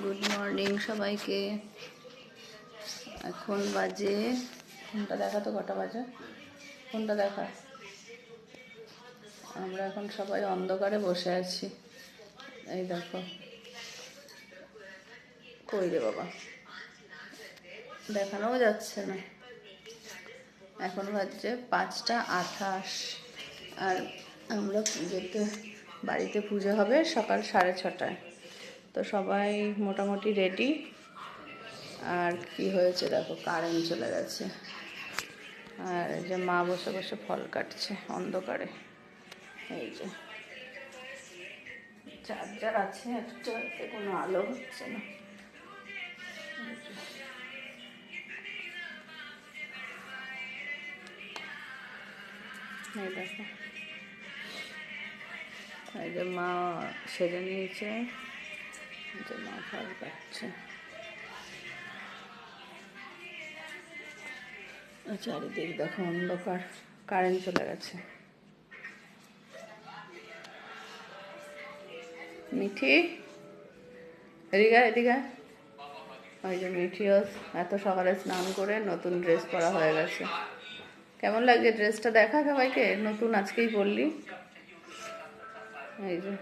Good morning সবাইকে। এখন বাজে, ফোনটা দেখা তো কটা বাজে, ফোনটা দেখা। আমরা এখন সবাই অন্ধকারে বসে আছি। এই দেখো, কই রে বাবা, দেখানোও যাচ্ছে না। এখন বাজছে 5টা 28, আর আমরা বাড়িতে পুজো হবে সকাল 6:30টায়। তো সবাই মোটামুটি রেডি। আর কি হয়েছে দেখো, কারেন্ট চলে গেছে। আর এই যে মা বসে বসে ফল কাটছে অন্ধকারে। এই যে চার্জার আছে একটা, কোনো আলো হচ্ছে না। এই দেখো, এই যে মা সেরে নিয়েছে, যে মা ফল কাটছে। চারিদিক দেখো অন্ধকার, কারেন্ট চলে গেছে। মিঠি, এদিকে এদিকে। ওই যে মিঠিও এত সকালে স্নান করে নতুন ড্রেস পরা হয়ে গেছে। কেমন লাগছে ড্রেসটা? দেখা সবাইকে, নতুন আজকেই পরলি। এই যে